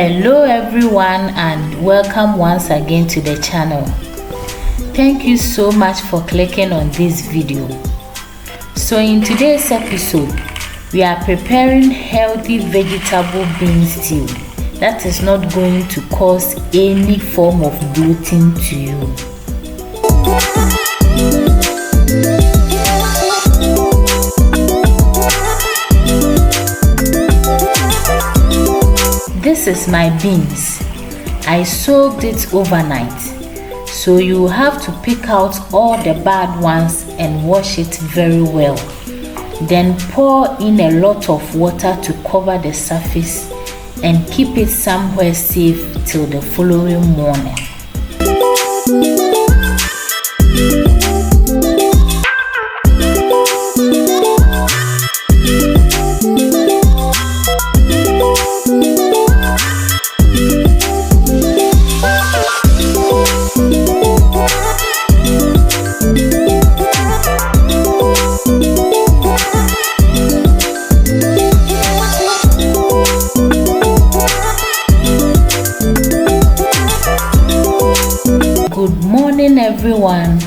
Hello everyone and welcome once again to the channel. Thank you so much for clicking on this video. So in today's episode, we are preparing healthy vegetable bean stew that is not going to cause any form of bloating to you. This is my beans. I soaked it overnight. So you have to pick out all the bad ones and wash it very well. Then pour in a lot of water to cover the surface and keep it somewhere safe till the following morning. Good morning everyone.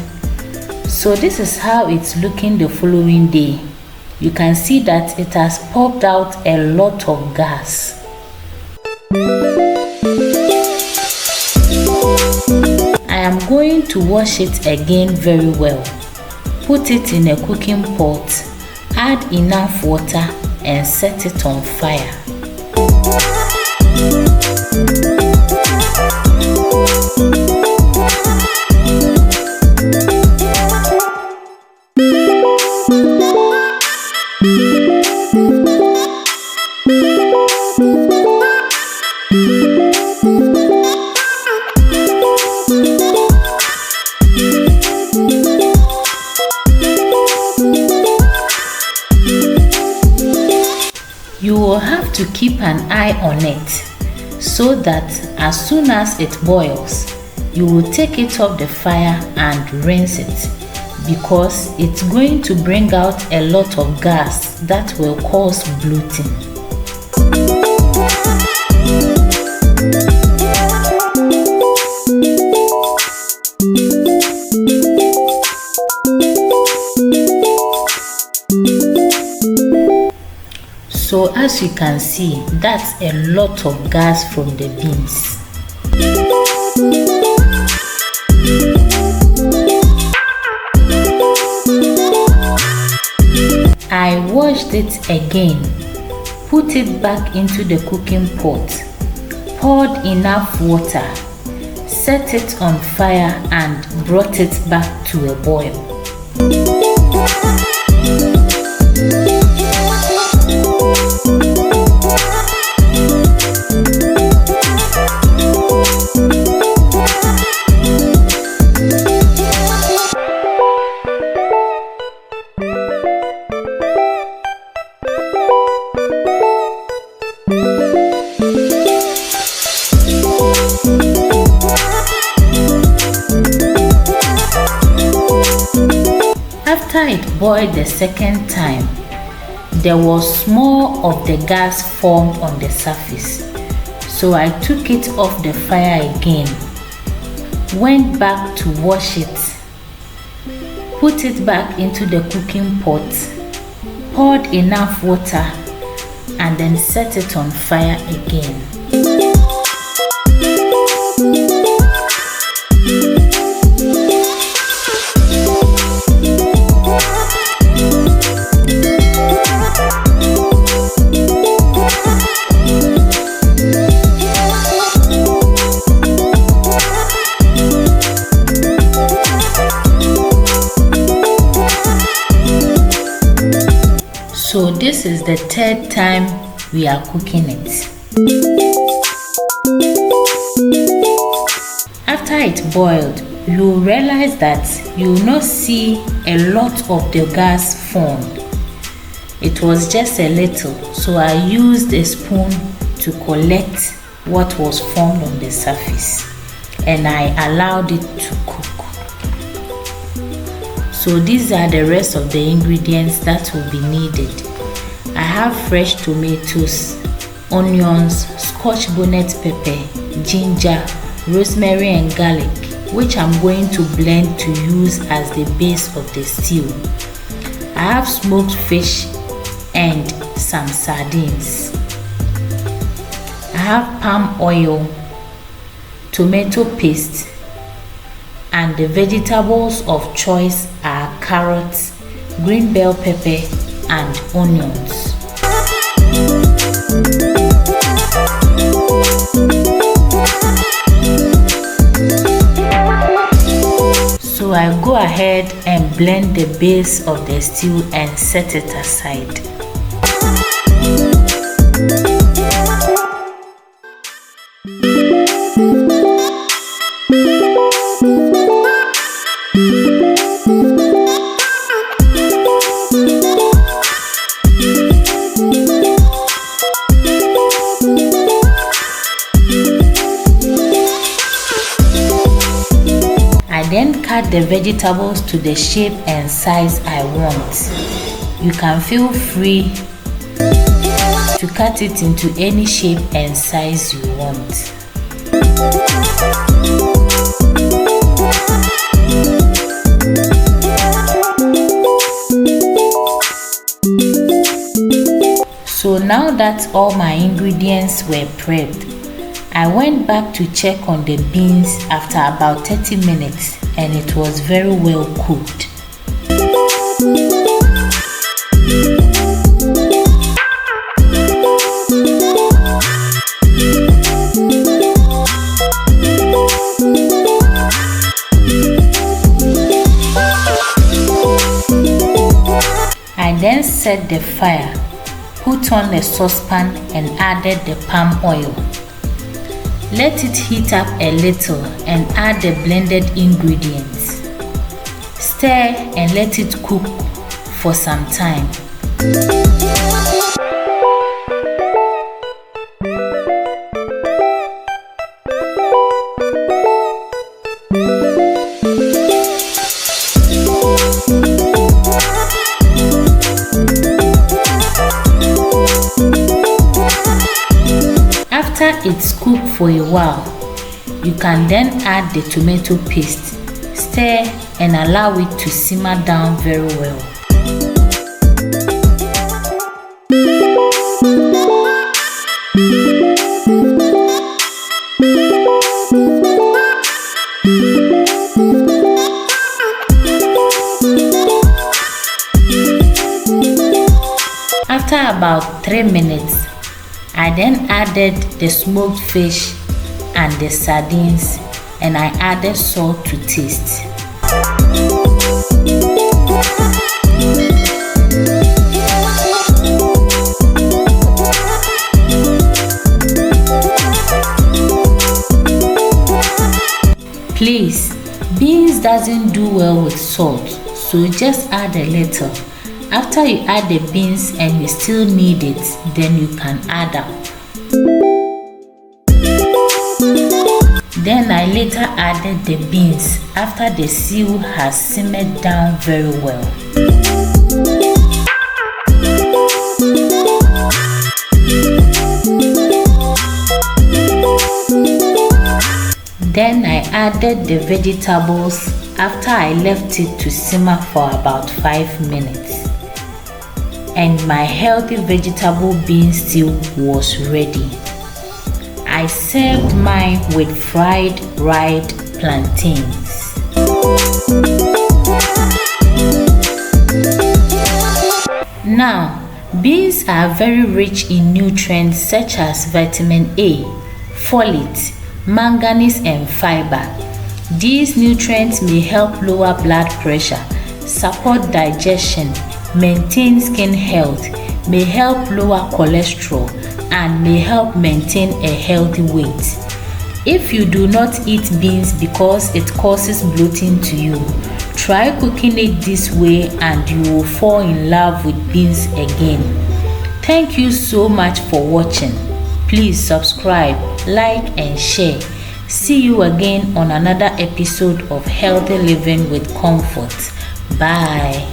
So this is how it's looking the following day. You can see that it has popped out a lot of gas. I am going to wash it again very well. Put it in a cooking pot, add enough water and set it on fire. You will have to keep an eye on it so that as soon as it boils, you will take it off the fire and rinse it, because it's going to bring out a lot of gas that will cause bloating. So as you can see, that's a lot of gas from the beans. I washed it again, put it back into the cooking pot, poured enough water, set it on fire and brought it back to a boil. After it boiled the second time, there was more of the gas formed on the surface. So I took it off the fire again, went back to wash it, put it back into the cooking pot, poured enough water, and then set it on fire again. So this is the third time we are cooking it. After it boiled, you will realize that you will not see a lot of the gas formed. It was just a little, so I used a spoon to collect what was formed on the surface and I allowed it to cook. So these are the rest of the ingredients that will be needed. I have fresh tomatoes, onions, scotch bonnet pepper, ginger, rosemary and garlic, which I'm going to blend to use as the base of the stew. I have smoked fish and some sardines. I have palm oil, tomato paste, and the vegetables of choice are carrots, green bell pepper, and onions. So I go ahead and blend the base of the stew and set it aside. Then cut the vegetables to the shape and size I want. You can feel free to cut it into any shape and size you want. So now that all my ingredients were prepped, I went back to check on the beans after about 30 minutes and it was very well cooked. I then set the fire, put on a saucepan and added the palm oil. Let it heat up a little and add the blended ingredients. Stir and let it cook for some time. After it's cooked for a while, you can then add the tomato paste, stir and allow it to simmer down very well. After about 3 minutes, I then added the smoked fish and the sardines and I added salt to taste. Please, beans doesn't do well with salt, so just add a little. After you add the beans and you still need it, then you can add up. Then I later added the beans after the stew has simmered down very well. Then I added the vegetables after I left it to simmer for about 5 minutes. And my healthy vegetable bean stew was ready. I served mine with fried ripe plantains. Now, beans are very rich in nutrients such as vitamin A, folate, manganese and fiber. These nutrients may help lower blood pressure, support digestion, maintain skin health, may help lower cholesterol, and may help maintain a healthy weight. If you do not eat beans because it causes bloating to you, try cooking it this way and you will fall in love with beans again. Thank you so much for watching. Please subscribe, like and share. See you again on another episode of Healthy Living with Comfort. Bye.